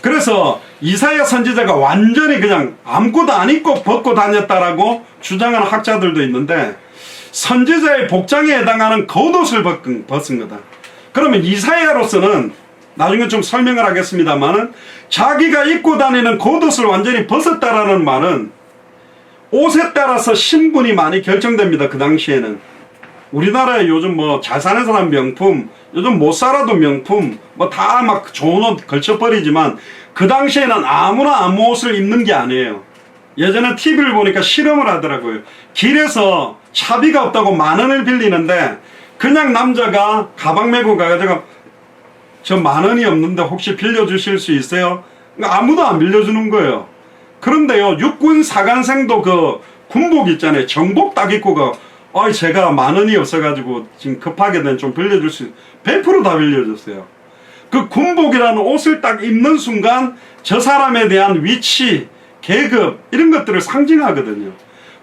그래서 이사야 선지자가 완전히 그냥 아무것도 안 입고 벗고 다녔다라고 주장하는 학자들도 있는데, 선지자의 복장에 해당하는 겉옷을 벗은 거다. 그러면 이사야로서는 나중에 좀 설명을 하겠습니다만은, 자기가 입고 다니는 겉옷을 완전히 벗었다라는 말은 옷에 따라서 신분이 많이 결정됩니다. 그 당시에는 우리나라에 요즘 뭐 잘 사는 사람 명품, 요즘 못 살아도 명품, 뭐 다 막 좋은 옷 걸쳐버리지만, 그 당시에는 아무나 아무 옷을 입는 게 아니에요. 예전에 TV를 보니까 실험을 하더라고요. 길에서 차비가 없다고 10,000원을 빌리는데, 그냥 남자가 가방 메고 가가지고 저 10,000원이 없는데 혹시 빌려주실 수 있어요? 그러니까 아무도 안 빌려주는 거예요. 그런데요, 육군 사관생도 그 군복 있잖아요. 정복 딱 입고 제가 10,000원이 없어가지고 지금 급하게 좀 빌려줄 수, 100% 다 빌려줬어요. 그 군복이라는 옷을 딱 입는 순간 저 사람에 대한 위치, 계급, 이런 것들을 상징하거든요.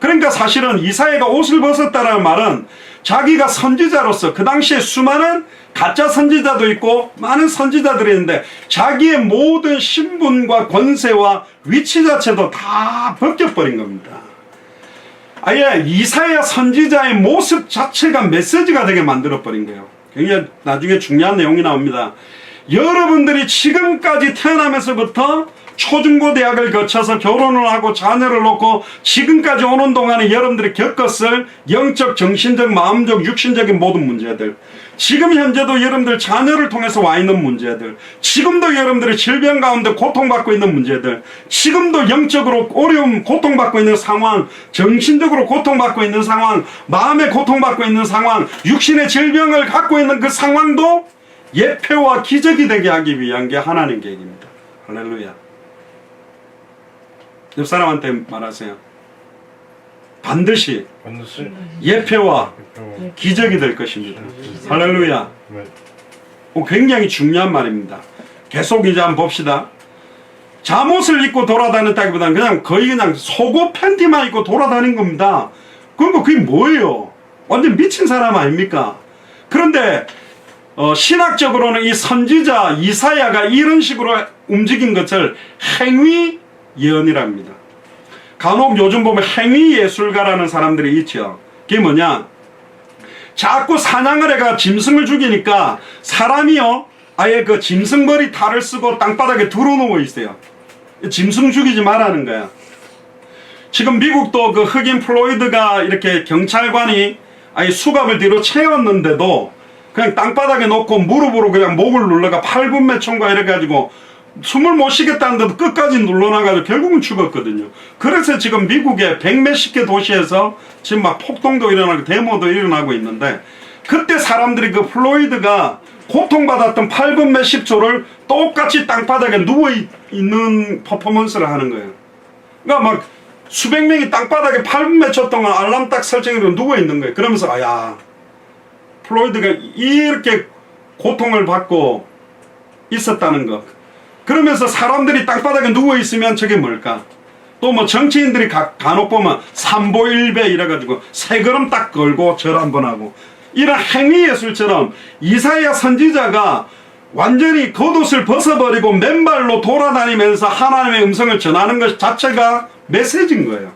그러니까 사실은 이사야가 옷을 벗었다는 말은 자기가 선지자로서, 그 당시에 수많은 가짜 선지자도 있고 많은 선지자들이 있는데, 자기의 모든 신분과 권세와 위치 자체도 다 벗겨버린 겁니다. 아예 이사야 선지자의 모습 자체가 메시지가 되게 만들어버린 거예요. 굉장히 나중에 중요한 내용이 나옵니다. 여러분들이 지금까지 태어나면서부터 초중고대학을 거쳐서 결혼을 하고 자녀를 놓고 지금까지 오는 동안에 여러분들이 겪었을 영적, 정신적, 마음적, 육신적인 모든 문제들, 지금 현재도 여러분들 자녀를 통해서 와 있는 문제들, 지금도 여러분들이 질병 가운데 고통받고 있는 문제들, 지금도 영적으로 어려움, 고통받고 있는 상황, 정신적으로 고통받고 있는 상황, 마음에 고통받고 있는 상황, 육신의 질병을 갖고 있는 그 상황도 예표와 기적이 되게 하기 위한 게 하나님 계획입니다. 할렐루야. 옆 사람한테 말하세요. 반드시 예표와 기적이 될 것입니다. 할렐루야. 굉장히 중요한 말입니다. 계속 이제 한번 봅시다. 잠옷을 입고 돌아다녔다기보다는 그냥 속옷 팬티만 입고 돌아다닌 겁니다. 그러니까 그게 뭐예요? 완전 미친 사람 아닙니까? 그런데 신학적으로는 이 선지자 이사야가 이런 식으로 움직인 것을 행위 예언이랍니다. 간혹 요즘 보면 행위 예술가라는 사람들이 있죠. 그게 뭐냐? 자꾸 사냥을 해가 짐승을 죽이니까 사람이요, 아예 그 짐승머리 탈을 쓰고 땅바닥에 들어누워 있어요. 짐승 죽이지 말라는 거야. 지금 미국도 그 흑인 플로이드가 이렇게 경찰관이 아예 수갑을 뒤로 채웠는데도 그냥 땅바닥에 놓고 무릎으로 그냥 목을 눌러가 8분매 총과 이래가지고 숨을 못 쉬겠다는데도 끝까지 눌러놔가지고 결국은 죽었거든요. 그래서 지금 미국의 100몇십 개 도시에서 지금 막 폭동도 일어나고 데모도 일어나고 있는데, 그때 사람들이 그 플로이드가 고통받았던 8분 몇십 초를 똑같이 땅바닥에 누워있는 퍼포먼스를 하는 거예요. 그러니까 막 수백 명이 땅바닥에 8분 몇 초 동안 알람 딱 설정해서 누워있는 거예요. 그러면서 플로이드가 이렇게 고통을 받고 있었다는 것. 그러면서 사람들이 땅바닥에 누워있으면 저게 뭘까? 또 뭐 정치인들이 간혹 보면 삼보일배 이래가지고 세 걸음 딱 걸고 절 한번 하고, 이런 행위예술처럼 이사야 선지자가 완전히 겉옷을 벗어버리고 맨발로 돌아다니면서 하나님의 음성을 전하는 것 자체가 메시지인 거예요.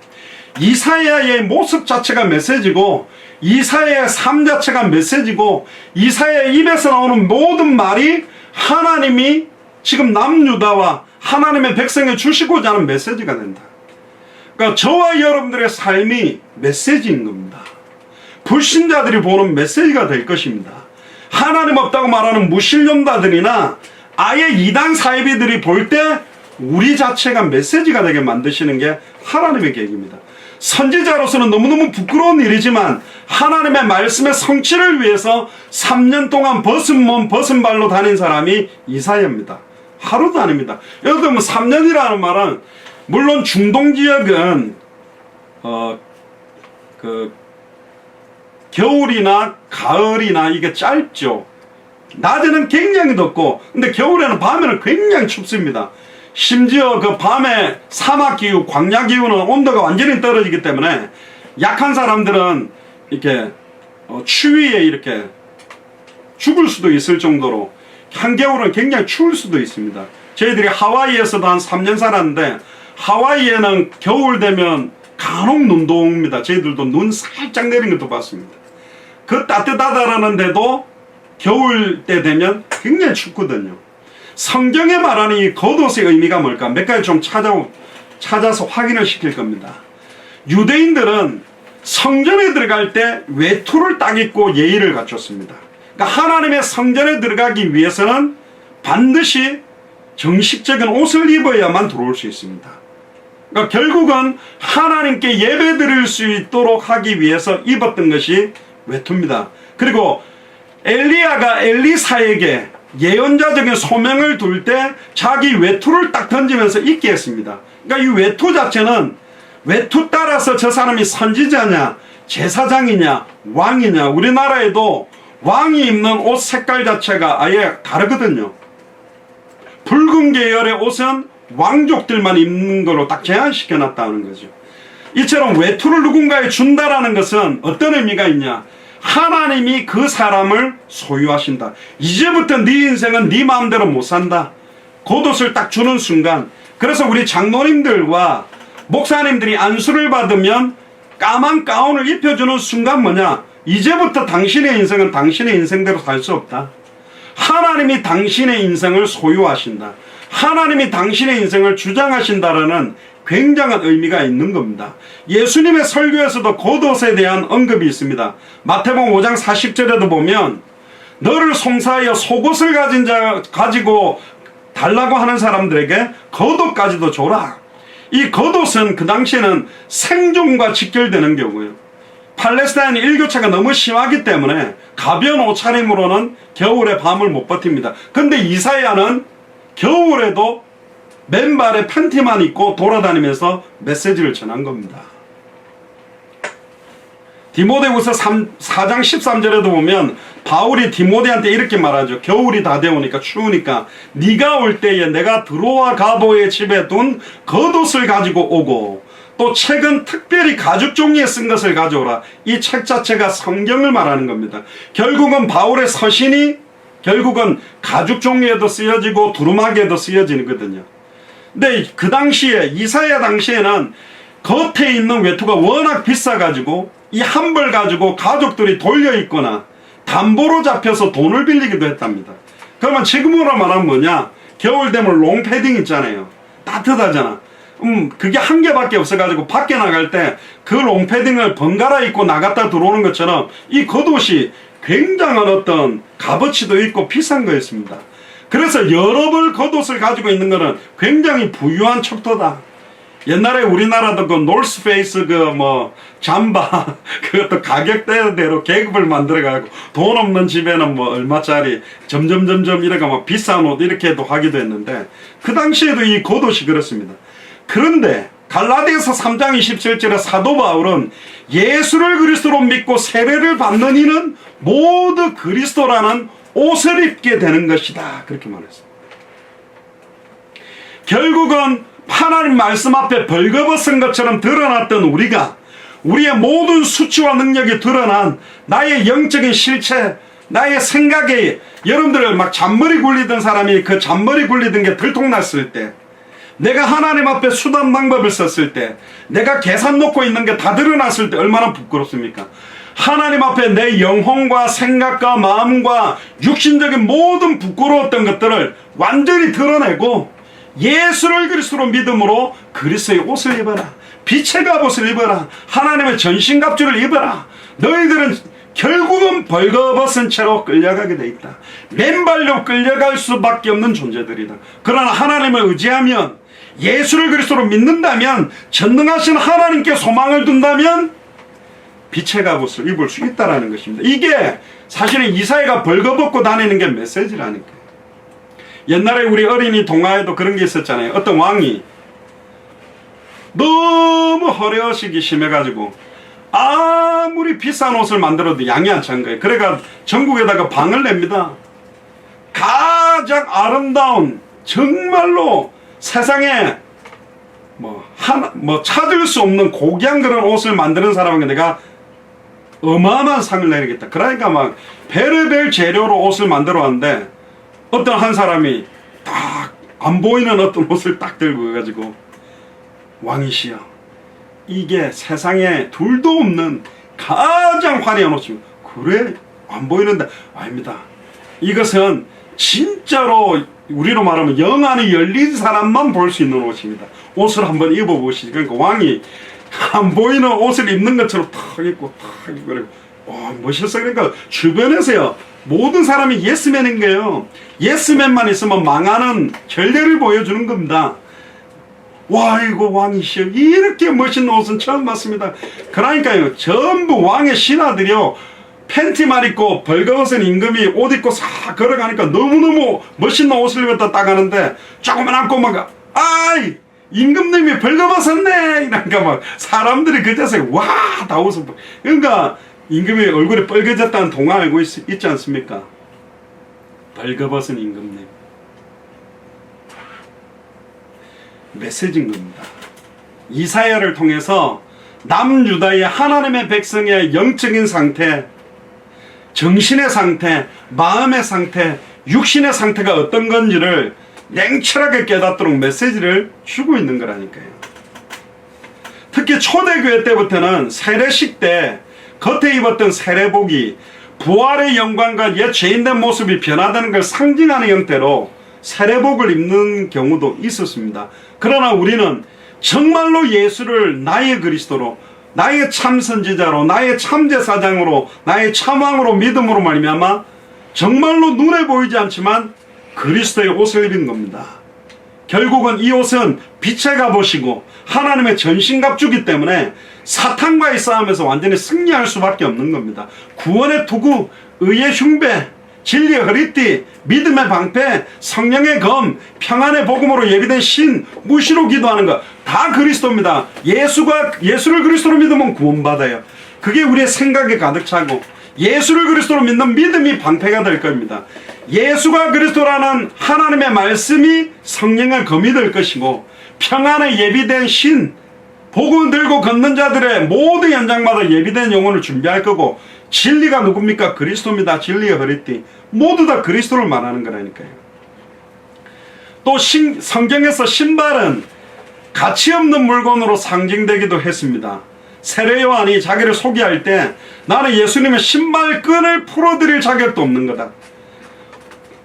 이사야의 모습 자체가 메시지고, 이사야의 삶 자체가 메시지고, 이사야의 입에서 나오는 모든 말이 하나님이 지금 남유다와 하나님의 백성에 주시고자 하는 메시지가 된다. 그러니까 저와 여러분들의 삶이 메시지인 겁니다. 불신자들이 보는 메시지가 될 것입니다. 하나님 없다고 말하는 무신론자들이나 아예 이단 사이비들이 볼 때 우리 자체가 메시지가 되게 만드시는 게 하나님의 계획입니다. 선지자로서는 너무너무 부끄러운 일이지만 하나님의 말씀의 성취를 위해서 3년 동안 벗은 몸 벗은 발로 다닌 사람이 이사야입니다. 하루도 아닙니다. 여러분, 3년이라는 말은 물론 중동 지역은 겨울이나 가을이나 이게 짧죠. 낮에는 굉장히 덥고, 근데 겨울에는 밤에는 굉장히 춥습니다. 심지어 그 밤에 사막기후, 광야기후는 온도가 완전히 떨어지기 때문에 약한 사람들은 이렇게 추위에 이렇게 죽을 수도 있을 정도로 한겨울은 굉장히 추울 수도 있습니다. 저희들이 하와이에서도 한 3년 살았는데 하와이에는 겨울 되면 간혹 눈도 옵니다. 저희들도 눈 살짝 내린 것도 봤습니다. 그 따뜻하다라는데도 겨울 때 되면 굉장히 춥거든요. 성경에 말하는 이 겉옷의 의미가 뭘까? 몇 가지 좀 찾아서 확인을 시킬 겁니다. 유대인들은 성전에 들어갈 때 외투를 딱 입고 예의를 갖췄습니다. 그러니까 하나님의 성전에 들어가기 위해서는 반드시 정식적인 옷을 입어야만 들어올 수 있습니다. 그러니까 결국은 하나님께 예배 드릴 수 있도록 하기 위해서 입었던 것이 외투입니다. 그리고 엘리야가 엘리사에게 예언자적인 소명을 둘 때 자기 외투를 딱 던지면서 입게 했습니다. 그러니까 이 외투 자체는 외투 따라서 저 사람이 선지자냐, 제사장이냐, 왕이냐, 우리나라에도 왕이 입는 옷 색깔 자체가 아예 다르거든요. 붉은 계열의 옷은 왕족들만 입는 걸로 딱 제한시켜 놨다는 거죠. 이처럼 외투를 누군가에 준다라는 것은 어떤 의미가 있냐? 하나님이 그 사람을 소유하신다. 이제부터 네 인생은 네 마음대로 못 산다. 겉옷을 딱 주는 순간, 그래서 우리 장로님들과 목사님들이 안수를 받으면 까만 가운을 입혀주는 순간 뭐냐? 이제부터 당신의 인생은 당신의 인생대로 살 수 없다. 하나님이 당신의 인생을 소유하신다. 하나님이 당신의 인생을 주장하신다라는 굉장한 의미가 있는 겁니다. 예수님의 설교에서도 겉옷에 대한 언급이 있습니다. 마태복음 5장 40절에도 보면 너를 송사하여 속옷을 가지고 달라고 하는 사람들에게 겉옷까지도 줘라. 이 겉옷은 그 당시에는 생존과 직결되는 경우예요. 팔레스타인 일교차가 너무 심하기 때문에 가벼운 옷차림으로는 겨울에 밤을 못 버팁니다. 근데 이사야는 겨울에도 맨발에 팬티만 입고 돌아다니면서 메시지를 전한 겁니다. 디모데후서 4장 13절에도 보면 바울이 디모데한테 이렇게 말하죠. 겨울이 다 되오니까 추우니까 네가 올 때에 내가 드로아 가보의 집에 둔 겉옷을 가지고 오고 또 책은 특별히 가죽 종이에 쓴 것을 가져오라. 이 책 자체가 성경을 말하는 겁니다. 결국은 바울의 서신이 결국은 가죽 종이에도 쓰여지고 두루마기에도 쓰여지거든요. 근데 그 당시에 이사야 당시에는 겉에 있는 외투가 워낙 비싸가지고 이 한 벌 가지고 가족들이 돌려 입거나 담보로 잡혀서 돈을 빌리기도 했답니다. 그러면 지금으로 말하면 뭐냐? 겨울 되면 롱패딩 있잖아요. 따뜻하잖아. 그게 한 개밖에 없어가지고 밖에 나갈 때 그 롱패딩을 번갈아 입고 나갔다 들어오는 것처럼 이 겉옷이 굉장한 어떤 값어치도 있고 비싼 거였습니다. 그래서 여러 벌 겉옷을 가지고 있는 것은 굉장히 부유한 척도다. 옛날에 우리나라도 그 노스페이스 잠바 그것도 가격대대로 계급을 만들어가지고 돈 없는 집에는 뭐 얼마짜리 점점점점 이래가 막 비싼 옷 이렇게도 하기도 했는데 그 당시에도 이 겉옷이 그렇습니다. 그런데 갈라디아서 3장 27절에 사도 바울은 예수를 그리스도로 믿고 세례를 받는 이는 모두 그리스도라는 옷을 입게 되는 것이다. 그렇게 말했습니다. 결국은 하나님 말씀 앞에 벌거벗은 것처럼 드러났던 우리가 우리의 모든 수치와 능력이 드러난 나의 영적인 실체, 나의 생각에 여러분들 막 잔머리 굴리던 사람이 그 잔머리 굴리던 게 들통났을 때, 내가 하나님 앞에 수단 방법을 썼을 때, 내가 계산 놓고 있는 게 다 드러났을 때 얼마나 부끄럽습니까? 하나님 앞에 내 영혼과 생각과 마음과 육신적인 모든 부끄러웠던 것들을 완전히 드러내고 예수를 그리스도로 믿음으로 그리스도의 옷을 입어라. 빛의 갑옷을 입어라. 하나님의 전신갑주를 입어라. 너희들은 결국은 벌거벗은 채로 끌려가게 돼 있다. 맨발로 끌려갈 수밖에 없는 존재들이다. 그러나 하나님을 의지하면, 예수를 그리스도로 믿는다면, 전능하신 하나님께 소망을 둔다면 빛의 갑옷을 입을 수 있다는 것입니다. 이게 사실은 이사야가 벌거벗고 다니는 게 메시지라니까요. 옛날에 우리 어린이 동화에도 그런 게 있었잖아요. 어떤 왕이 너무 허례허식이 심해가지고 아무리 비싼 옷을 만들어도 양이 안 찬 거예요. 그래가 전국에다가 방을 냅니다. 가장 아름다운, 정말로 세상에 찾을 수 없는 고귀한 그런 옷을 만드는 사람에게 내가 어마어마한 상을 내리겠다. 그러니까 막 별의별 재료로 옷을 만들어 왔는데 어떤 한 사람이 딱 안 보이는 어떤 옷을 딱 들고 가지고 왕이시여, 이게 세상에 둘도 없는 가장 화려한 옷입니다. 그래? 안 보이는데? 아닙니다. 이것은 진짜로 우리로 말하면 영 안이 열린 사람만 볼 수 있는 옷입니다. 옷을 한번 입어보시죠. 그러니까 왕이 안 보이는 옷을 입는 것처럼 탁 입고 탁 입고 그래. 와, 멋있어. 그러니까 주변에서요, 모든 사람이 예스맨인 거예요. 예스맨만 있으면 망하는 결례를 보여주는 겁니다. 와, 이거 왕이시여, 이렇게 멋있는 옷은 처음 봤습니다. 그러니까요, 전부 왕의 신하들이요, 팬티만 입고 벌거벗은 임금이 옷 입고 싹 걸어가니까 너무너무 멋있는 옷을 입었다 딱 하는데, 조금만 안고 막, 아이, 임금님이 벌거벗었네! 이러니까 막 사람들이 그제서 와! 다 웃어. 그러니까 임금이 얼굴이 빨개졌다는 동화 알고 있지 않습니까? 벌거벗은 임금님. 메시지인 겁니다. 이사야를 통해서 남유다의 하나님의 백성의 영적인 상태, 정신의 상태, 마음의 상태, 육신의 상태가 어떤 건지를 냉철하게 깨닫도록 메시지를 주고 있는 거라니까요. 특히 초대교회 때부터는 세례식 때 겉에 입었던 세례복이 부활의 영광과 옛 죄인된 모습이 변화되는 걸 상징하는 형태로 세례복을 입는 경우도 있었습니다. 그러나 우리는 정말로 예수를 나의 그리스도로, 나의 참 선지자로, 나의 참 제사장으로, 나의 참왕으로 믿음으로 말미암아 정말로 눈에 보이지 않지만 그리스도의 옷을 입은 겁니다. 결국은 이 옷은 빛의 갑옷이고 하나님의 전신갑주기 때문에 사탄과의 싸움에서 완전히 승리할 수밖에 없는 겁니다. 구원의 투구, 의의 흉배, 진리의 허리띠, 믿음의 방패, 성령의 검, 평안의 복음으로 예비된 신, 무시로 기도하는 것, 다 그리스도입니다. 예수를 그리스도로 믿으면 구원받아요. 그게 우리의 생각에 가득 차고, 예수를 그리스도로 믿는 믿음이 방패가 될 겁니다. 예수가 그리스도라는 하나님의 말씀이 성령의 검이 될 것이고, 평안에 예비된 신, 복음 들고 걷는 자들의 모든 현장마다 예비된 영혼을 준비할 거고, 진리가 누굽니까? 그리스도입니다. 진리의 허리띠. 모두 다 그리스도를 말하는 거라니까요. 또 성경에서 신발은 가치 없는 물건으로 상징되기도 했습니다. 세례 요한이 자기를 소개할 때 나는 예수님의 신발끈을 풀어드릴 자격도 없는 거다.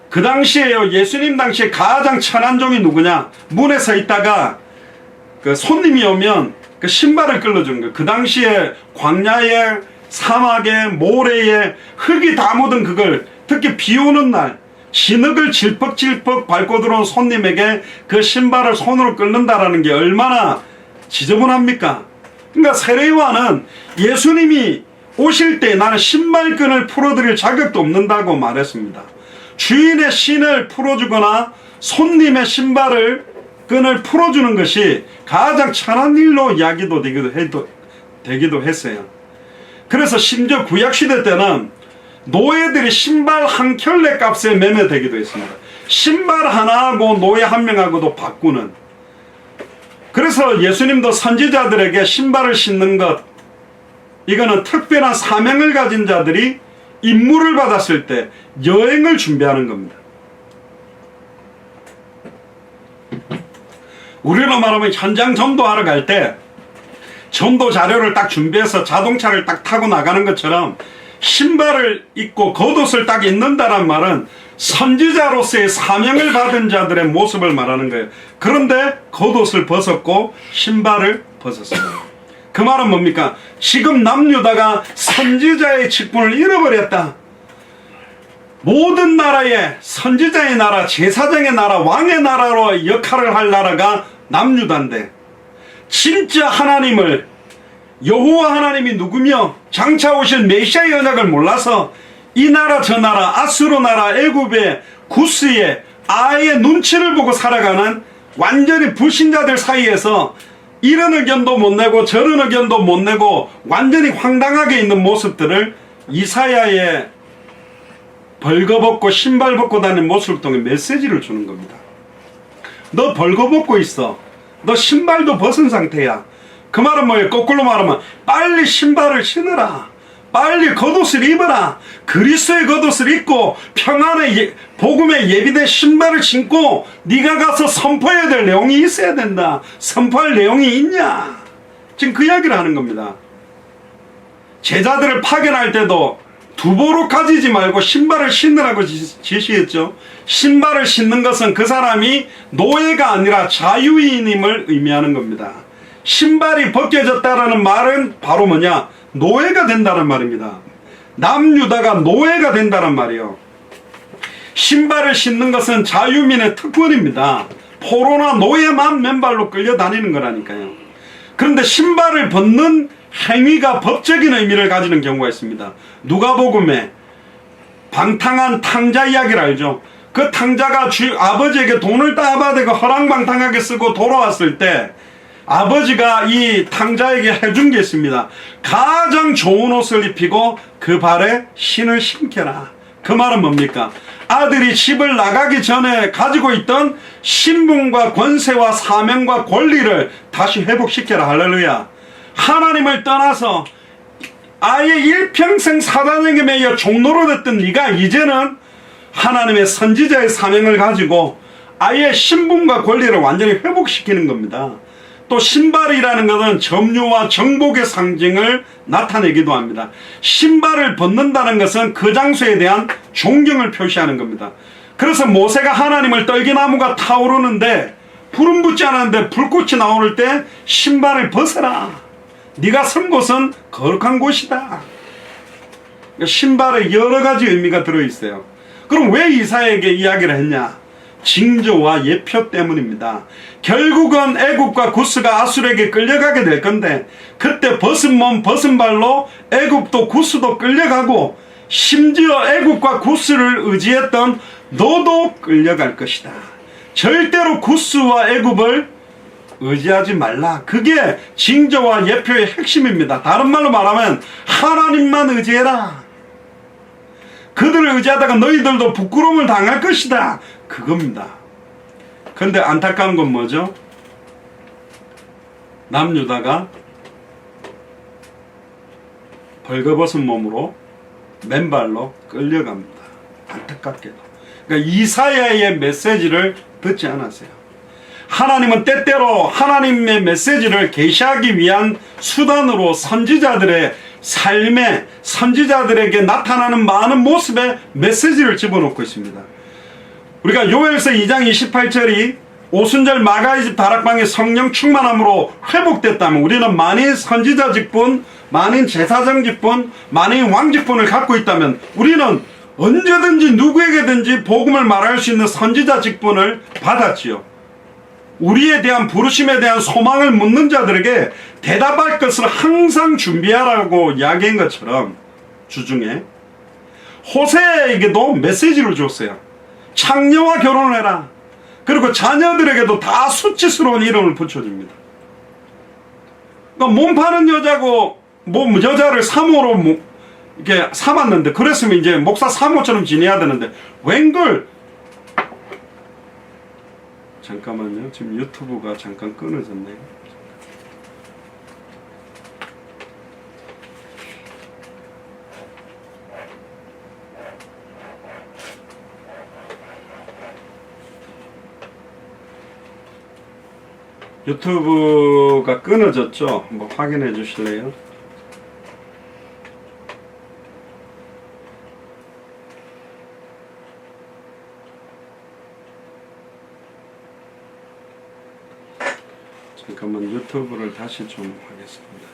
그 당시에요, 예수님 당시에 가장 천한 종이 누구냐? 문에 서 있다가 그 손님이 오면 그 신발을 끌어주는 거예요. 그 당시에 광야에, 사막에, 모래에 흙이 다 묻은 그걸, 특히 비 오는 날 진흙을 질퍽질퍽 밟고 들어온 손님에게 그 신발을 손으로 끌는다라는 게 얼마나 지저분합니까? 그러니까 세례 요한은 예수님이 오실 때 나는 신발끈을 풀어드릴 자격도 없는다고 말했습니다. 주인의 신을 풀어주거나 손님의 끈을 풀어주는 것이 가장 천한 일로 이야기도 되기도 했어요. 그래서 심지어 구약시대 때는 노예들이 신발 한 켤레 값에 매매되기도 했습니다. 신발 하나하고 노예 한 명하고도 바꾸는. 그래서 예수님도 선지자들에게 신발을 신는 것, 이거는 특별한 사명을 가진 자들이 임무를 받았을 때 여행을 준비하는 겁니다. 우리로 말하면 현장 전도하러 갈 때 전도 자료를 딱 준비해서 자동차를 딱 타고 나가는 것처럼 신발을 입고 겉옷을 딱 입는다란 말은 선지자로서의 사명을 받은 자들의 모습을 말하는 거예요. 그런데 겉옷을 벗었고 신발을 벗었습니다. 그 말은 뭡니까? 지금 남유다가 선지자의 직분을 잃어버렸다. 모든 나라의 선지자의 나라, 제사장의 나라, 왕의 나라로 역할을 할 나라가 남유다인데, 진짜 하나님을, 여호와 하나님이 누구며 장차 오실 메시아의 언약을 몰라서 이 나라 저 나라, 아수르 나라, 애굽의 구스의 아의 눈치를 보고 살아가는 완전히 불신자들 사이에서 이런 의견도 못 내고 저런 의견도 못 내고 완전히 황당하게 있는 모습들을 이사야의 벌거벗고 신발 벗고 다니는 모습을 통해 메시지를 주는 겁니다. 너 벌거벗고 있어. 너 신발도 벗은 상태야. 그 말은 뭐예요? 거꾸로 말하면 빨리 신발을 신으라. 빨리 겉옷을 입어라. 그리스도의 겉옷을 입고 평안의 복음에 예비된 신발을 신고 네가 가서 선포해야 될 내용이 있어야 된다. 선포할 내용이 있냐? 지금 그 이야기를 하는 겁니다. 제자들을 파견할 때도 두보로 가지지 말고 신발을 신으라고 지시했죠. 신발을 신는 것은 그 사람이 노예가 아니라 자유인임을 의미하는 겁니다. 신발이 벗겨졌다라는 말은 바로 뭐냐? 노예가 된다는 말입니다. 남유다가 노예가 된다는 말이에요. 신발을 신는 것은 자유민의 특권입니다. 포로나 노예만 맨발로 끌려다니는 거라니까요. 그런데 신발을 벗는 행위가 법적인 의미를 가지는 경우가 있습니다. 누가복음에 방탕한 탕자 이야기를 알죠. 그 탕자가 아버지에게 돈을 따받아가 허랑방탕하게 쓰고 돌아왔을 때 아버지가 이 탕자에게 해준 게 있습니다. 가장 좋은 옷을 입히고 그 발에 신을 신겨라. 그 말은 뭡니까? 아들이 집을 나가기 전에 가지고 있던 신분과 권세와 사명과 권리를 다시 회복시켜라. 할렐루야. 하나님을 떠나서 아예 일평생 사단에게 매여 종로로 됐던 네가 이제는 하나님의 선지자의 사명을 가지고 아예 신분과 권리를 완전히 회복시키는 겁니다. 또 신발이라는 것은 점유와 정복의 상징을 나타내기도 합니다. 신발을 벗는다는 것은 그 장소에 대한 존경을 표시하는 겁니다. 그래서 모세가 하나님을 떨기나무가 타오르는데 불은 붙지 않았는데 불꽃이 나오를 때 신발을 벗어라. 네가 선 곳은 거룩한 곳이다. 신발에 여러 가지 의미가 들어있어요. 그럼 왜 이사야에게 이야기를 했냐? 징조와 예표 때문입니다. 결국은 애굽과 구스가 아수르에게 끌려가게 될 건데 그때 벗은 몸 벗은 발로 애굽도 구스도 끌려가고 심지어 애굽과 구스를 의지했던 너도 끌려갈 것이다. 절대로 구스와 애굽을 의지하지 말라. 그게 징조와 예표의 핵심입니다. 다른 말로 말하면 하나님만 의지해라. 그들을 의지하다가 너희들도 부끄러움을 당할 것이다. 그겁니다. 그런데 안타까운 건 뭐죠? 남유다가 벌거벗은 몸으로 맨발로 끌려갑니다. 안타깝게도. 그러니까 이사야의 메시지를 듣지 않았어요. 하나님은 때때로 하나님의 메시지를 계시하기 위한 수단으로 선지자들의 삶에 선지자들에게 나타나는 많은 모습의 메시지를 집어넣고 있습니다. 우리가 요엘서 2장 28절이 오순절 마가의 집 다락방의 성령 충만함으로 회복됐다면 우리는 만인 선지자 직분, 만인 제사장 직분, 만인 왕 직분을 갖고 있다면 우리는 언제든지 누구에게든지 복음을 말할 수 있는 선지자 직분을 받았지요. 우리에 대한 부르심에 대한 소망을 묻는 자들에게 대답할 것을 항상 준비하라고 이야기한 것처럼 주중에 호세에게도 메시지를 줬어요. 창녀와 결혼을 해라. 그리고 자녀들에게도 다 수치스러운 이름을 붙여줍니다. 그러니까 몸 파는 여자고 여자를 사모로 이렇게 삼았는데 그랬으면 이제 목사 사모처럼 지내야 되는데 웬걸. 잠깐만요. 지금 유튜브가 잠깐 끊어졌네요. 유튜브가 끊어졌죠? 한번 확인해 주실래요? 잠깐만 유튜브를 다시 좀 하겠습니다.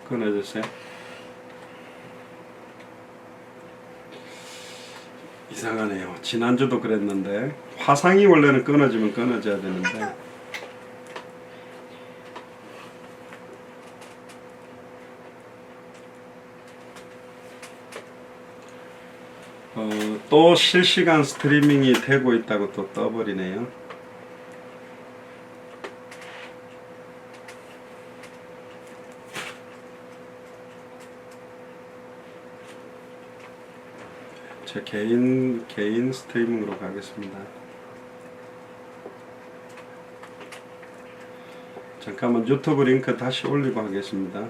끊어주세요. 이상하네요. 지난주도 그랬는데 화상이 원래는 끊어지면 끊어져야 되는데 또 실시간 스트리밍이 되고 있다고 또 떠버리네요. 제 개인 스트리밍으로 가겠습니다. 잠깐만 유튜브 링크 다시 올리고 하겠습니다.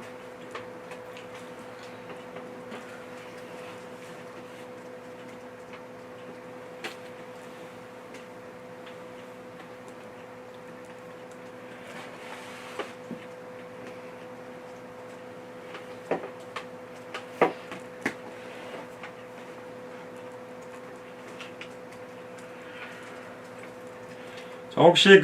혹시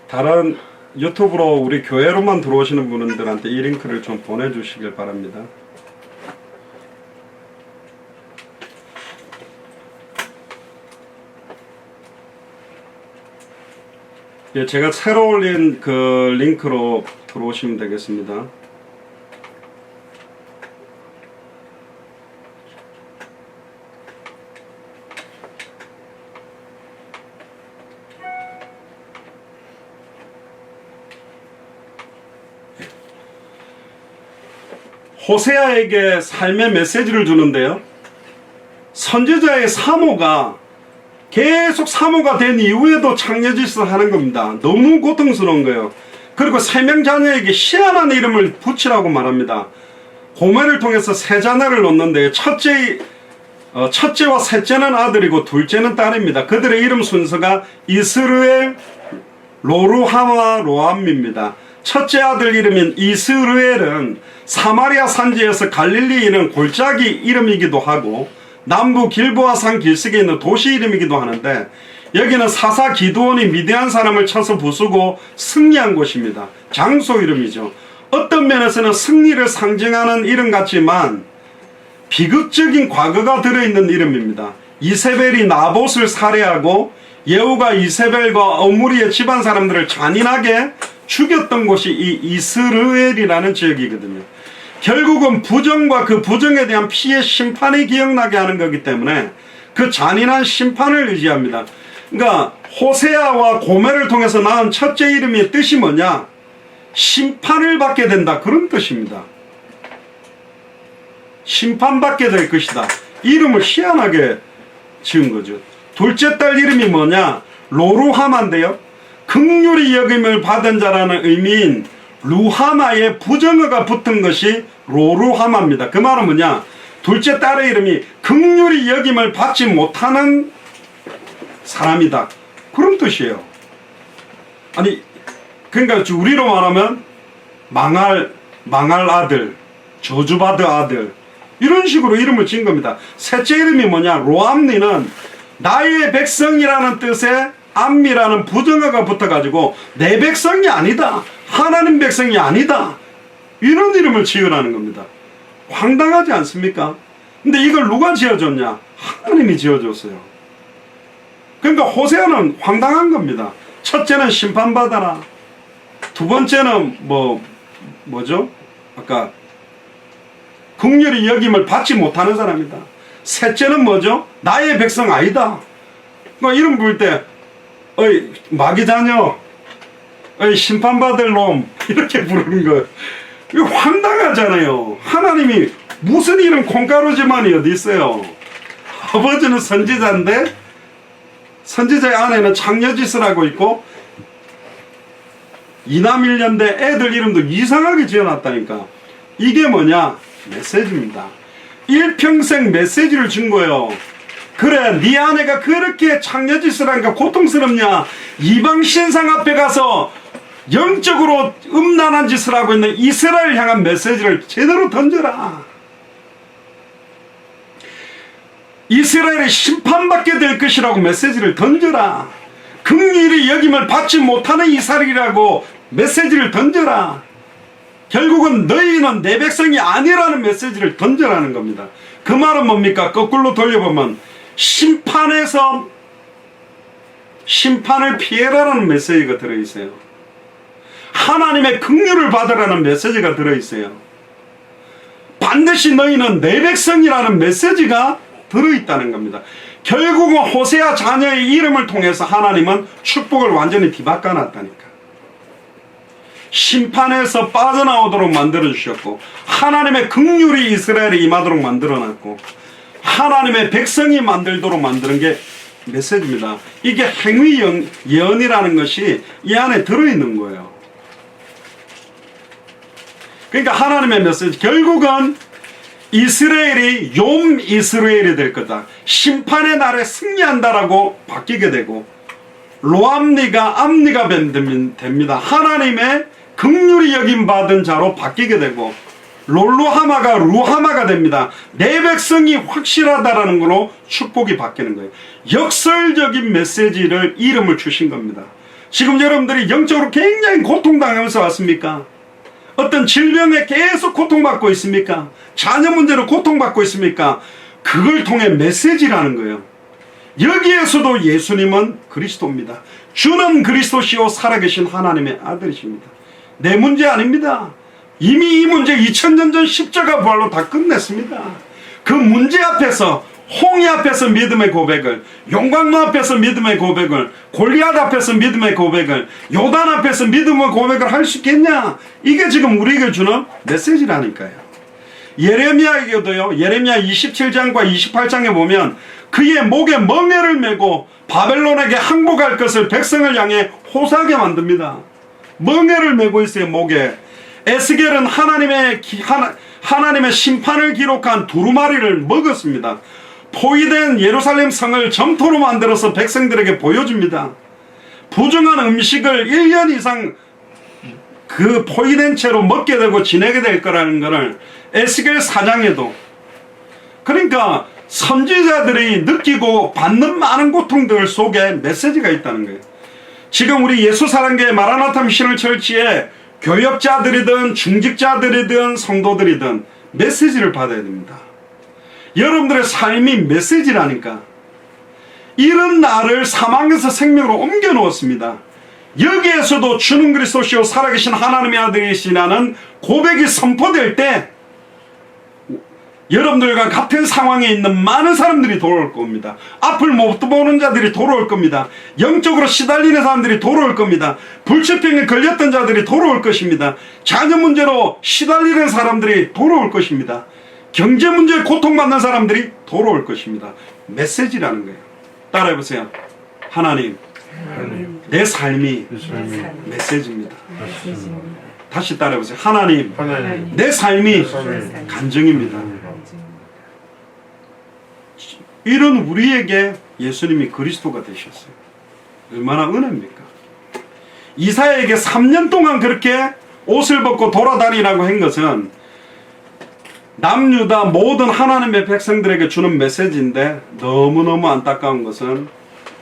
다른 유튜브로 우리 교회로만 들어오시는 분들한테 이 링크를 좀 보내주시길 바랍니다. 예, 제가 새로 올린 그 링크로 들어오시면 되겠습니다. 호세아에게 삶의 메시지를 주는데요. 선지자의 사모가 계속 사모가 된 이후에도 창녀짓을 하는 겁니다. 너무 고통스러운 거예요. 그리고 세 명 자녀에게 희한한 이름을 붙이라고 말합니다. 고멜을 통해서 세 자녀를 놓는데 첫째와 셋째는 아들이고 둘째는 딸입니다. 그들의 이름 순서가 이스르엘, 로루하마, 로암입니다. 첫째 아들 이름인 이스르엘은 사마리아 산지에서 갈릴리에 있는 골짜기 이름이기도 하고 남부 길보아산 길석에 있는 도시 이름이기도 하는데, 여기는 사사 기드온이 미디안 사람을 쳐서 부수고 승리한 곳입니다. 장소 이름이죠. 어떤 면에서는 승리를 상징하는 이름 같지만 비극적인 과거가 들어있는 이름입니다. 이세벨이 나봇을 살해하고 예후가 이세벨과 어무리의 집안 사람들을 잔인하게 죽였던 곳이 이 이스르엘이라는 지역이거든요. 결국은 부정과 그 부정에 대한 피해 심판이 기억나게 하는 거기 때문에 그 잔인한 심판을 의지합니다. 그러니까 호세아와 고멜을 통해서 낳은 첫째 이름의 뜻이 뭐냐? 심판을 받게 된다, 그런 뜻입니다. 심판받게 될 것이다. 이름을 희한하게 지은 거죠. 둘째 딸 이름이 뭐냐? 로루하마인데요, 긍휼히 여김을 받은 자라는 의미인 루하마에 부정어가 붙은 것이 로루하마입니다. 그 말은 뭐냐? 둘째 딸의 이름이 긍휼히 여김을 받지 못하는 사람이다, 그런 뜻이에요. 아니, 그러니까 우리로 말하면 망할 아들, 저주받을 아들, 이런 식으로 이름을 지은 겁니다. 셋째 이름이 뭐냐? 로암니는 나의 백성이라는 뜻의 암미라는 부정어가 붙어가지고 내 백성이 아니다, 하나님 백성이 아니다, 이런 이름을 지으라는 겁니다. 황당하지 않습니까? 근데 이걸 누가 지어줬냐? 하나님이 지어줬어요. 그러니까 호세아는 황당한 겁니다. 첫째는 심판받아라, 두 번째는 뭐죠? 아까 긍휼히 여김을 받지 못하는 사람이다, 셋째는 뭐죠? 나의 백성 아니다. 그러니까 이름 부를 때 어이 마귀 자녀, 어이 심판받을 놈, 이렇게 부르는 거예요. 이거 황당하잖아요. 하나님이 무슨 이름 콩가루지만이 어디 있어요? 아버지는 선지자인데 선지자의 아내는 창녀짓을 하고 있고 이남일년대 애들 이름도 이상하게 지어놨다니까. 이게 뭐냐? 메시지입니다. 일평생 메시지를 준 거예요. 그래, 네 아내가 그렇게 창녀짓을 하니까 고통스럽냐? 이방 신상 앞에 가서 영적으로 음란한 짓을 하고 있는 이스라엘 향한 메시지를 제대로 던져라. 이스라엘이 심판받게 될 것이라고 메시지를 던져라. 긍휼히 여김을 받지 못하는 이스라엘이라고 메시지를 던져라. 결국은 너희는 내 백성이 아니라는 메시지를 던져라는 겁니다. 그 말은 뭡니까? 거꾸로 돌려보면 심판에서 심판을 피해라라는 메시지가 들어있어요. 하나님의 긍휼을 받으라는 메시지가 들어있어요. 반드시 너희는 내 백성이라는 메시지가 들어있다는 겁니다. 결국은 호세아 자녀의 이름을 통해서 하나님은 축복을 완전히 뒤바꿔놨다니까. 심판에서 빠져나오도록 만들어주셨고, 하나님의 긍휼이 이스라엘에 임하도록 만들어놨고, 하나님의 백성이 만들도록 만드는 게 메시지입니다. 이게 행위 예언이라는 것이 이 안에 들어있는 거예요. 그러니까 하나님의 메시지, 결국은 이스라엘이 욤 이스라엘이 될 거다, 심판의 날에 승리한다라고 바뀌게 되고, 로암니가 암니가 됩니다. 하나님의 긍휼히 여김 받은 자로 바뀌게 되고, 롤루하마가 루하마가 됩니다. 내 백성이 확실하다라는 걸로 축복이 바뀌는 거예요. 역설적인 메시지를 이름을 주신 겁니다. 지금 여러분들이 영적으로 굉장히 고통당하면서 왔습니까? 어떤 질병에 계속 고통받고 있습니까? 자녀 문제로 고통받고 있습니까? 그걸 통해 메시지라는 거예요. 여기에서도 예수님은 그리스도입니다. 주는 그리스도시요 살아계신 하나님의 아들이십니다. 내 문제 아닙니다. 이미 이 문제 2000년 전 십자가 부활로 다 끝냈습니다. 그 문제 앞에서, 홍해 앞에서 믿음의 고백을, 용광로 앞에서 믿음의 고백을, 골리앗 앞에서 믿음의 고백을, 요단 앞에서 믿음의 고백을 할 수 있겠냐? 이게 지금 우리에게 주는 메시지라니까요. 예레미야에게도요, 예레미야 27장과 28장에 보면 그의 목에 멍에를 메고 바벨론에게 항복할 것을 백성을 향해 호소하게 만듭니다. 멍에를 메고 있어요, 목에. 에스겔은 하나님의 심판을 기록한 두루마리를 먹었습니다. 포위된 예루살렘 성을 점토로 만들어서 백성들에게 보여줍니다. 부정한 음식을 1년 이상 그 포위된 채로 먹게 되고 지내게 될 거라는 것을 에스겔 4장에도, 그러니까 선지자들이 느끼고 받는 많은 고통들 속에 메시지가 있다는 거예요. 지금 우리 예수사랑교회 마라나타 미션을 철치에 교역자들이든 중직자들이든 성도들이든 메시지를 받아야 됩니다. 여러분들의 삶이 메시지라니까. 이런 나를 사망에서 생명으로 옮겨 놓았습니다. 여기에서도 주는 그리스도시요 살아계신 하나님의 아들이시라는 고백이 선포될 때 여러분들과 같은 상황에 있는 많은 사람들이 돌아올 겁니다. 앞을 못 보는 자들이 돌아올 겁니다. 영적으로 시달리는 사람들이 돌아올 겁니다. 불치병에 걸렸던 자들이 돌아올 것입니다. 자녀 문제로 시달리는 사람들이 돌아올 것입니다. 경제 문제에 고통받는 사람들이 돌아올 것입니다. 메시지라는 거예요. 따라해보세요. 하나님, 내 삶이 메시지입니다. 다시 따라해보세요. 하나님, 내 삶이 간증입니다. 이런 우리에게 예수님이 그리스도가 되셨어요. 얼마나 은혜입니까? 이사야에게 3년 동안 그렇게 옷을 벗고 돌아다니라고 한 것은 남유다 모든 하나님의 백성들에게 주는 메시지인데, 너무너무 안타까운 것은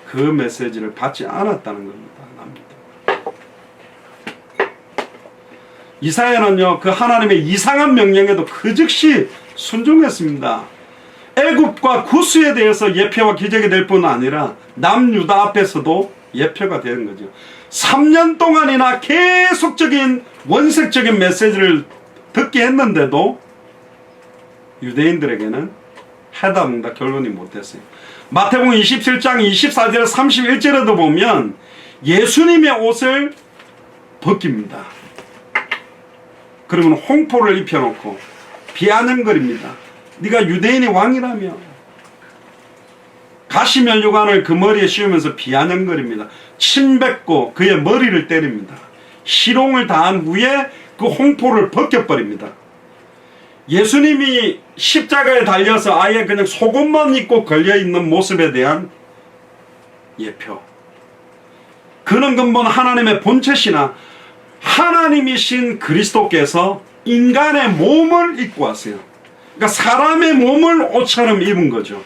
그 메시지를 받지 않았다는 겁니다. 이사야는요, 그 하나님의 이상한 명령에도 그 즉시 순종했습니다. 애굽과 구스에 대해서 예표와 기적이 될 뿐 아니라 남유다 앞에서도 예표가 되는 거죠. 3년 동안이나 계속적인 원색적인 메시지를 듣게 했는데도 유대인들에게는 해답응답 결론이 못됐어요. 마태복음 27장 24절 31절에도 보면 예수님의 옷을 벗깁니다. 그러면 홍포를 입혀놓고 비아냥거립니다. 네가 유대인의 왕이라며. 가시면류관을 그 머리에 씌우면서 비아냥거립니다. 침 뱉고 그의 머리를 때립니다. 희롱을 다한 후에 그 홍포를 벗겨버립니다. 예수님이 십자가에 달려서 아예 그냥 속옷만 입고 걸려있는 모습에 대한 예표. 그는 근본 하나님의 본체시나 하나님이신 그리스도께서 인간의 몸을 입고 왔어요. 그러니까 사람의 몸을 옷처럼 입은 거죠.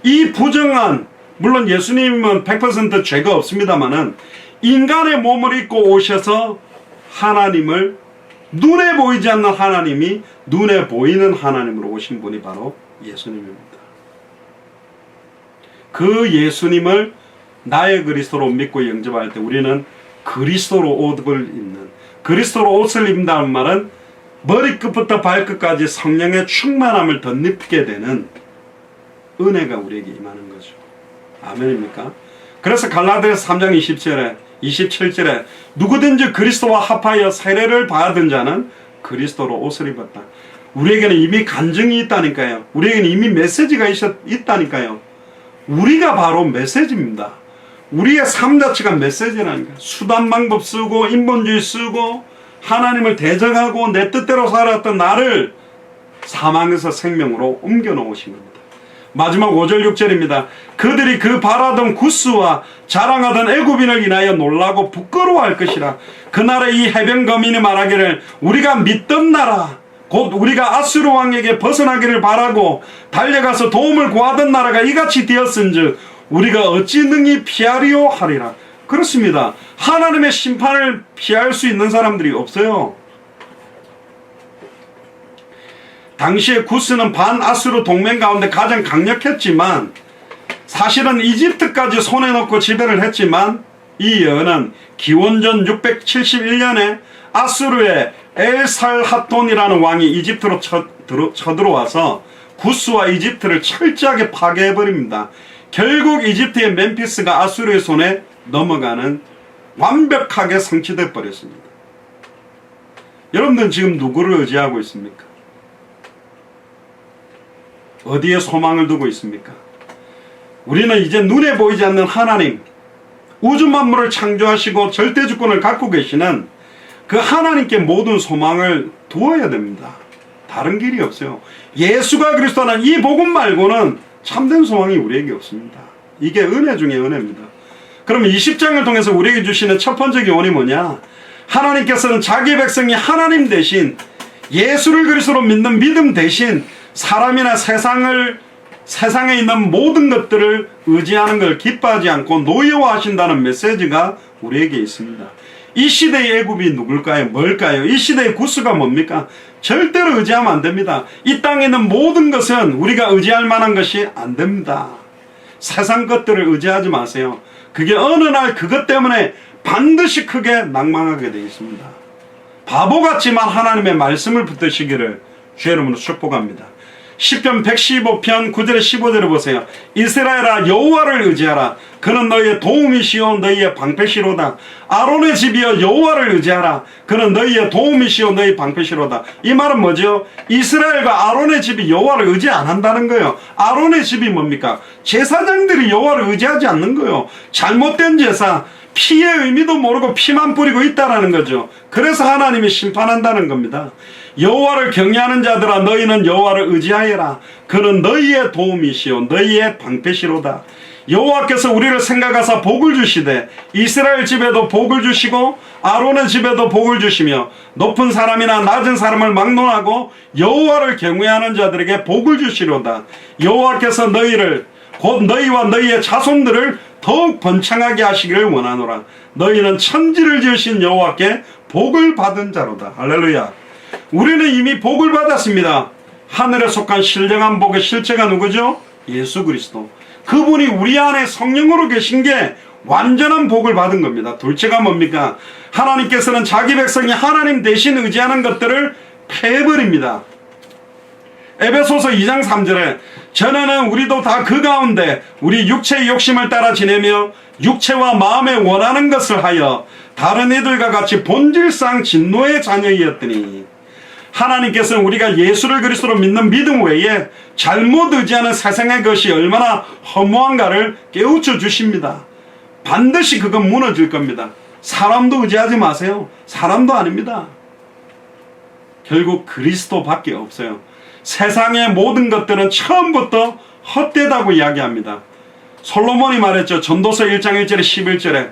이 부정한, 물론 예수님은 100% 죄가 없습니다만은 인간의 몸을 입고 오셔서 하나님을, 눈에 보이지 않는 하나님이 눈에 보이는 하나님으로 오신 분이 바로 예수님입니다. 그 예수님을 나의 그리스도로 믿고 영접할 때 우리는 그리스도로 옷을 입는, 그리스도로 옷을 입는다는 말은 머리끝부터 발끝까지 성령의 충만함을 덧입게 되는 은혜가 우리에게 임하는 거죠. 아멘입니까? 그래서 갈라디아서 3장 20절에 27절에 누구든지 그리스도와 합하여 세례를 받은 자는 그리스도로 옷을 입었다. 우리에게는 이미 간증이 있다니까요. 우리에게는 이미 메시지가 있다니까요. 우리가 바로 메시지입니다. 우리의 삶 자체가 메시지라니까. 수단 방법 쓰고 인본주의 쓰고 하나님을 대적하고 내 뜻대로 살았던 나를 사망에서 생명으로 옮겨 놓으신 겁니다. 마지막 5절 6절입니다. 그들이 그 바라던 구스와 자랑하던 애굽인을 인하여 놀라고 부끄러워할 것이라. 그날에 이 해변 거민이 말하기를 우리가 믿던 나라 곧 우리가 아수르 왕에게 벗어나기를 바라고 달려가서 도움을 구하던 나라가 이같이 되었은즉 우리가 어찌 능히 피하리요 하리라. 그렇습니다. 하나님의 심판을 피할 수 있는 사람들이 없어요. 당시에 구스는 반아수르 동맹 가운데 가장 강력했지만 사실은 이집트까지 손에 넣고 지배를 했지만 이 여인은 기원전 671년에 아수르의 엘살핫돈이라는 왕이 이집트로 쳐들어와서 구스와 이집트를 철저하게 파괴해버립니다. 결국 이집트의 멤피스가 아수르의 손에 넘어가는 완벽하게 성취돼 버렸습니다. 여러분들은 지금 누구를 의지하고 있습니까? 어디에 소망을 두고 있습니까? 우리는 이제 눈에 보이지 않는 하나님, 우주 만물을 창조하시고 절대주권을 갖고 계시는 그 하나님께 모든 소망을 두어야 됩니다. 다른 길이 없어요. 예수가 그리스도는 이 복음 말고는 참된 소망이 우리에게 없습니다. 이게 은혜 중에 은혜입니다. 그럼 20장을 통해서 우리에게 주시는 첫 번째 교훈이 뭐냐? 하나님께서는 자기 백성이 하나님 대신 예수를 그리스도로 믿는 믿음 대신 사람이나 세상에 있는 모든 것들을 의지하는 걸 기뻐하지 않고 노예화하신다는 메시지가 우리에게 있습니다. 이 시대의 애굽이 누굴까요? 뭘까요? 이 시대의 구스가 뭡니까? 절대로 의지하면 안 됩니다. 이 땅에 있는 모든 것은 우리가 의지할 만한 것이 안 됩니다. 세상 것들을 의지하지 마세요. 그게 어느 날 그것 때문에 반드시 크게 낭망하게 되어 있습니다. 바보 같지만 하나님의 말씀을 붙드시기를 주의 이름으로 축복합니다. 시편 115편 9절에 15절을 보세요. 이스라엘아 여호와를 의지하라. 그는 너희의 도움이시오 너희의 방패시로다. 아론의 집이여 여호와를 의지하라. 그는 너희의 도움이시오 너희 방패시로다. 이 말은 뭐죠? 이스라엘과 아론의 집이 여호와를 의지 안 한다는 거예요. 아론의 집이 뭡니까? 제사장들이 여호와를 의지하지 않는 거예요. 잘못된 제사, 피의 의미도 모르고 피만 뿌리고 있다라는 거죠. 그래서 하나님이 심판한다는 겁니다. 여호와를 경외하는 자들아 너희는 여호와를 의지하여라. 그는 너희의 도움이시오 너희의 방패시로다. 여호와께서 우리를 생각하사 복을 주시되 이스라엘 집에도 복을 주시고 아론의 집에도 복을 주시며 높은 사람이나 낮은 사람을 막론하고 여호와를 경외하는 자들에게 복을 주시로다. 여호와께서 너희를 곧 너희와 너희의 자손들을 더욱 번창하게 하시기를 원하노라. 너희는 천지를 지으신 여호와께 복을 받은 자로다. 할렐루야. 우리는 이미 복을 받았습니다. 하늘에 속한 신령한 복의 실체가 누구죠? 예수 그리스도. 그분이 우리 안에 성령으로 계신 게 완전한 복을 받은 겁니다. 둘째가 뭡니까? 하나님께서는 자기 백성이 하나님 대신 의지하는 것들을 패해버립니다. 에베소서 2장 3절에 전에는 우리도 다 그 가운데 우리 육체의 욕심을 따라 지내며 육체와 마음에 원하는 것을 하여 다른 이들과 같이 본질상 진노의 자녀이었더니 하나님께서는 우리가 예수를 그리스도로 믿는 믿음 외에 잘못 의지하는 세상의 것이 얼마나 허무한가를 깨우쳐 주십니다. 반드시 그건 무너질 겁니다. 사람도 의지하지 마세요. 사람도 아닙니다. 결국 그리스도밖에 없어요. 세상의 모든 것들은 처음부터 헛되다고 이야기합니다. 솔로몬이 말했죠. 전도서 1장 1절에 11절에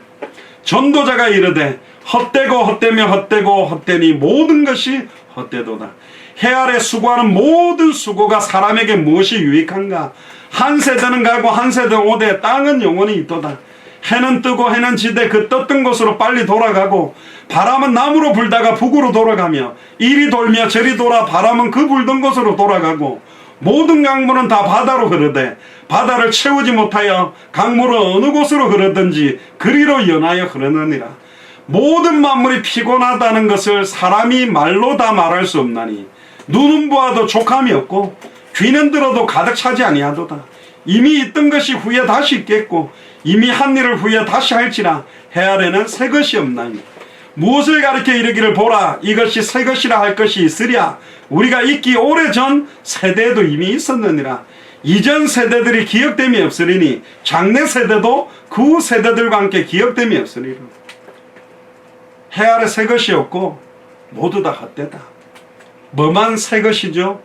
전도자가 이르되 헛되고 헛되며 헛되고 헛되니 모든 것이 헛되도다. 해 아래 수고하는 모든 수고가 사람에게 무엇이 유익한가? 한 세대는 가고 한 세대는 오되 땅은 영원히 있도다. 해는 뜨고 해는 지되 그 떴던 곳으로 빨리 돌아가고 바람은 남으로 불다가 북으로 돌아가며 이리 돌며 저리 돌아 바람은 그 불던 곳으로 돌아가고 모든 강물은 다 바다로 흐르되 바다를 채우지 못하여 강물은 어느 곳으로 흐르든지 그리로 연하여 흐르느니라. 모든 만물이 피곤하다는 것을 사람이 말로 다 말할 수 없나니 눈은 보아도 족함이 없고 귀는 들어도 가득 차지 아니하도다. 이미 있던 것이 후에 다시 있겠고 이미 한 일을 후에 다시 할지라 해 아래는 새 것이 없나니 무엇을 가리켜 이르기를 보라 이것이 새 것이라 할 것이 있으랴. 우리가 있기 오래전 세대에도 이미 있었느니라. 이전 세대들이 기억됨이 없으리니 장래 세대도 그 세대들과 함께 기억됨이 없으리라. 해 아래 새 것이 없고 모두 다 헛되다. 뭐만 새 것이죠?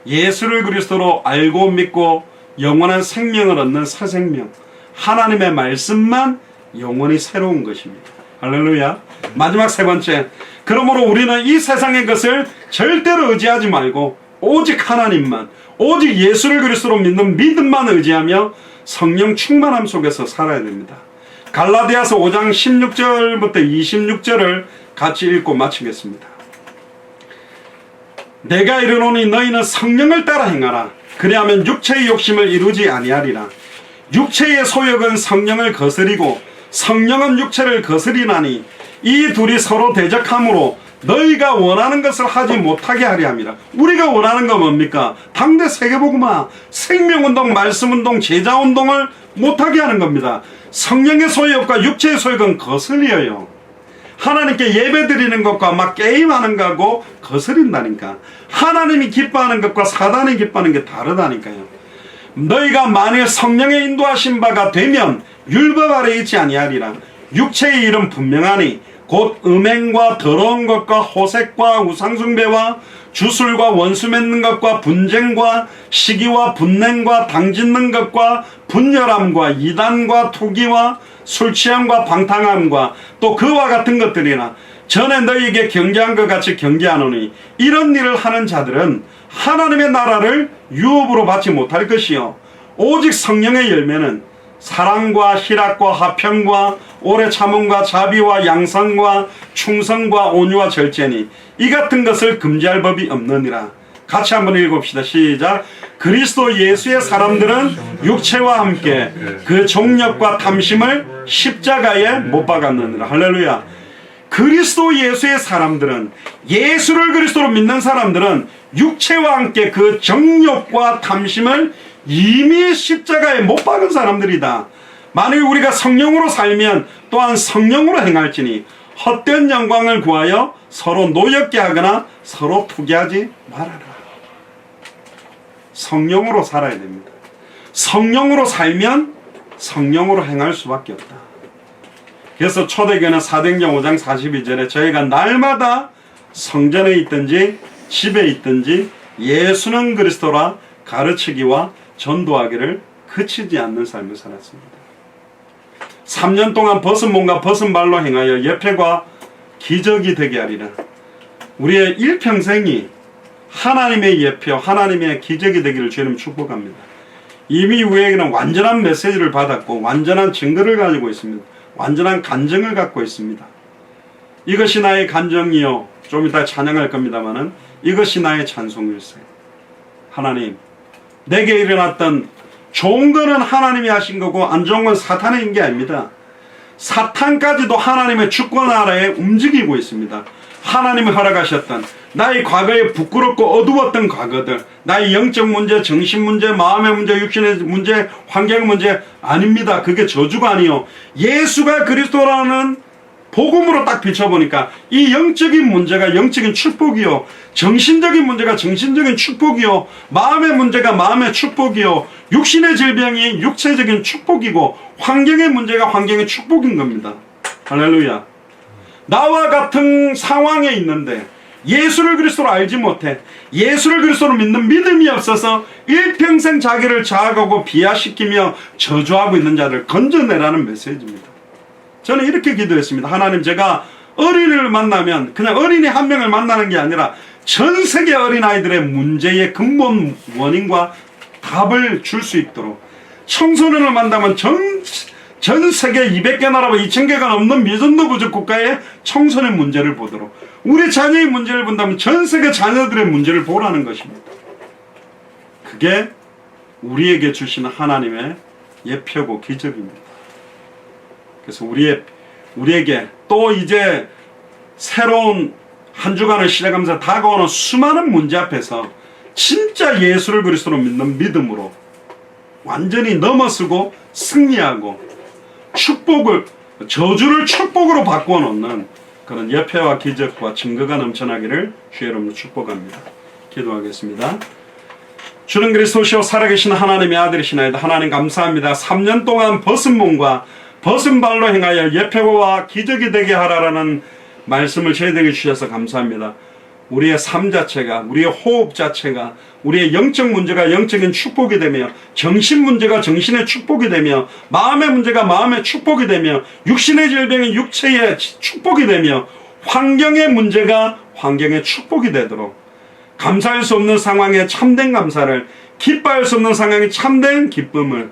예수를 그리스도로 알고 믿고 영원한 생명을 얻는 새 생명, 하나님의 말씀만 영원히 새로운 것입니다. 할렐루야. 마지막 세 번째, 그러므로 우리는 이 세상의 것을 절대로 의지하지 말고 오직 하나님만, 오직 예수를 그리스도로 믿는 믿음만 의지하며 성령 충만함 속에서 살아야 됩니다. 갈라디아서 5장 16절부터 26절을 같이 읽고 마치겠습니다. 내가 이르노니 너희는 성령을 따라 행하라. 그리하면 육체의 욕심을 이루지 아니하리라. 육체의 소욕은 성령을 거스리고 성령은 육체를 거스리나니 이 둘이 서로 대적하므로 너희가 원하는 것을 하지 못하게 하려 함이라. 우리가 원하는 건 뭡니까? 당대 세계복음화, 생명운동, 말씀운동, 제자운동을 못하게 하는 겁니다. 성령의 소욕과 육체의 소욕은 거슬려요. 하나님께 예배드리는 것과 막 게임하는 거하고 거스린다니까. 하나님이 기뻐하는 것과 사단이 기뻐하는 게 다르다니까요. 너희가 만일 성령의 인도하신 바가 되면 율법 아래 있지 아니하리라. 육체의 일은 분명하니 곧 음행과 더러운 것과 호색과 우상숭배와 주술과 원수 맺는 것과 분쟁과 시기와 분냉과 당짓는 것과 분열함과 이단과 투기와 술취함과 방탕함과 또 그와 같은 것들이나 전에 너희에게 경계한 것 같이 경계하노니 이런 일을 하는 자들은 하나님의 나라를 유업으로 받지 못할 것이요 오직 성령의 열매는 사랑과 희락과 화평과 오래 참음과 자비와 양선과 충성과 온유와 절제니 이 같은 것을 금지할 법이 없느니라. 같이 한번 읽읍시다. 시작. 그리스도 예수의 사람들은 육체와 함께 그 종력과 탐심을 십자가에 못 박았느니라. 할렐루야. 그리스도 예수의 사람들은, 예수를 그리스도로 믿는 사람들은 육체와 함께 그 정욕과 탐심을 이미 십자가에 못 박은 사람들이다. 만일 우리가 성령으로 살면 또한 성령으로 행할지니 헛된 영광을 구하여 서로 노엽게 하거나 서로 투기하지 말아라. 성령으로 살아야 됩니다. 성령으로 살면 성령으로 행할 수밖에 없다. 그래서 초대교회는 사도행전 5장 42절에 저희가 날마다 성전에 있든지 집에 있든지 예수는 그리스도라 가르치기와 전도하기를 그치지 않는 삶을 살았습니다. 3년 동안 벗은 몸과 벗은 발로 행하여 예표가 기적이 되게 하리라. 우리의 일평생이 하나님의 예표, 하나님의 기적이 되기를 주님 축복합니다. 이미 우리에게는 완전한 메시지를 받았고 완전한 증거를 가지고 있습니다. 완전한 간증을 갖고 있습니다. 이것이 나의 간증이요, 좀 이따 찬양할 겁니다마는 이것이 나의 찬송일세. 하나님, 내게 일어났던 좋은 거는 하나님이 하신 거고 안 좋은 건 사탄의 인 게 아닙니다. 사탄까지도 하나님의 주권 아래에 움직이고 있습니다. 하나님이 허락하셨던 나의 과거에 부끄럽고 어두웠던 과거들, 나의 영적 문제, 정신 문제, 마음의 문제, 육신의 문제, 환경 문제 아닙니다. 그게 저주가 아니요, 예수가 그리스도라는 복음으로 딱 비춰보니까 이 영적인 문제가 영적인 축복이요, 정신적인 문제가 정신적인 축복이요, 마음의 문제가 마음의 축복이요, 육신의 질병이 육체적인 축복이고 환경의 문제가 환경의 축복인 겁니다. 할렐루야. 나와 같은 상황에 있는데 예수를 그리스도로 알지 못해, 예수를 그리스도로 믿는 믿음이 없어서 일평생 자기를 자학하고 비하시키며 저주하고 있는 자를 건져내라는 메시지입니다. 저는 이렇게 기도했습니다. 하나님, 제가 어린이를 만나면 그냥 어린이 한 명을 만나는 게 아니라 전 세계 어린아이들의 문제의 근본 원인과 답을 줄 수 있도록, 청소년을 만나면 전 세계 200개 나라와 2000개가 넘는 미전도 부족 국가의 청소년 문제를 보도록, 우리 자녀의 문제를 본다면 전 세계 자녀들의 문제를 보라는 것입니다. 그게 우리에게 주시는 하나님의 예표고 기적입니다. 그래서 우리에게 또 이제 새로운 한 주간을 시작하면서 다가오는 수많은 문제 앞에서 진짜 예수를 그리스도로 믿는 믿음으로 완전히 넘어서고 승리하고 저주를 축복으로 바꾸어 놓는 그런 예표와 기적과 증거가 넘쳐나기를 주의 이름으로 축복합니다. 기도하겠습니다. 주는 그리스도시요 살아계신 하나님의 아들이시나이다. 하나님 감사합니다. 3년 동안 벗은 몸과 벗은 발로 행하여 예표와 기적이 되게 하라라는 말씀을 저희에게 주셔서 감사합니다. 우리의 삶 자체가, 우리의 호흡 자체가, 우리의 영적 문제가 영적인 축복이 되며, 정신 문제가 정신의 축복이 되며, 마음의 문제가 마음의 축복이 되며, 육신의 질병이 육체의 축복이 되며, 환경의 문제가 환경의 축복이 되도록, 감사할 수 없는 상황에 참된 감사를, 기뻐할 수 없는 상황에 참된 기쁨을,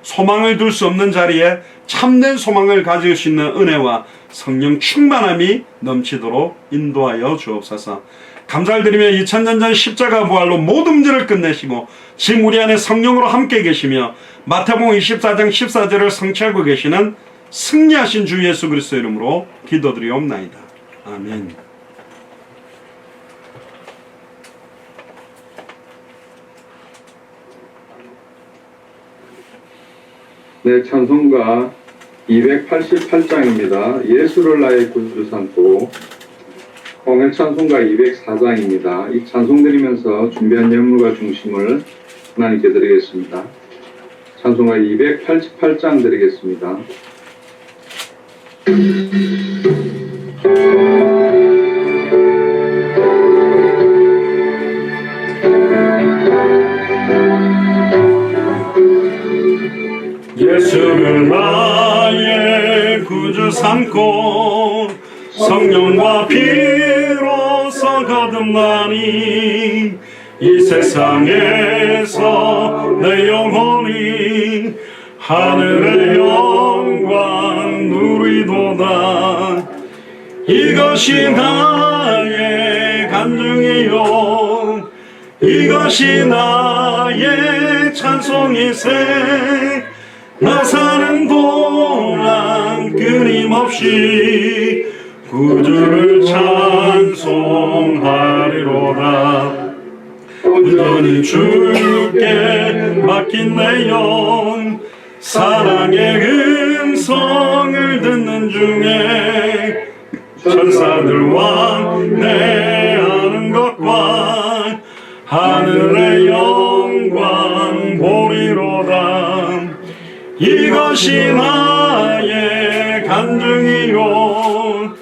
소망을 둘 수 없는 자리에 참된 소망을 가질 수 있는 은혜와 성령 충만함이 넘치도록 인도하여 주옵소서. 감사를 드리며 2000년 전 십자가 부활로 모든 문제를 끝내시고 지금 우리 안에 성령으로 함께 계시며 마태복음 24장 14절을 성취하고 계시는 승리하신 주 예수 그리스도 이름으로 기도드리옵나이다. 아멘. 네, 찬송가 288장입니다. 예수를 나의 구주 삼고, 공회 찬송가 204장입니다. 이 찬송 드리면서 준비한 예물과 중심을 하나님께 드리겠습니다. 찬송가 288장 드리겠습니다. 예수를 나의 구주 삼고 성령과 피로서 거듭나니 이 세상에서 내 영혼이 하늘의 영광 누리도다. 이것이 나의 간증이요 이것이 나의 찬송이세. 나 사는 동안 끊임없이 구주를 찬송하리로다. 온전히 주께 맡긴 내 영 사랑의 음성을 듣는 중에 천사들 왕래하는 것과 하늘의 영광 보리로다. 이것이 나의 간증이요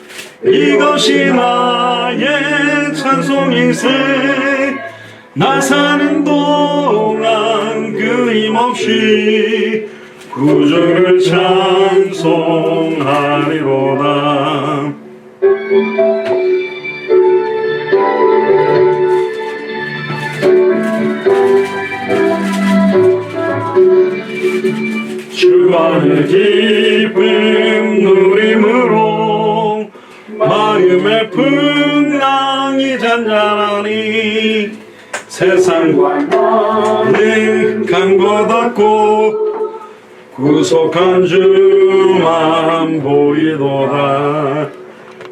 이것이 나의 찬송이세. 나 사는 동안 끊임없이 구주를 찬송하리로다. 주 안의 기쁨 누림으로 마음의 풍랑이 잔잔하니 세상과 너는 간 것 없고 구속한 주만 보이도다.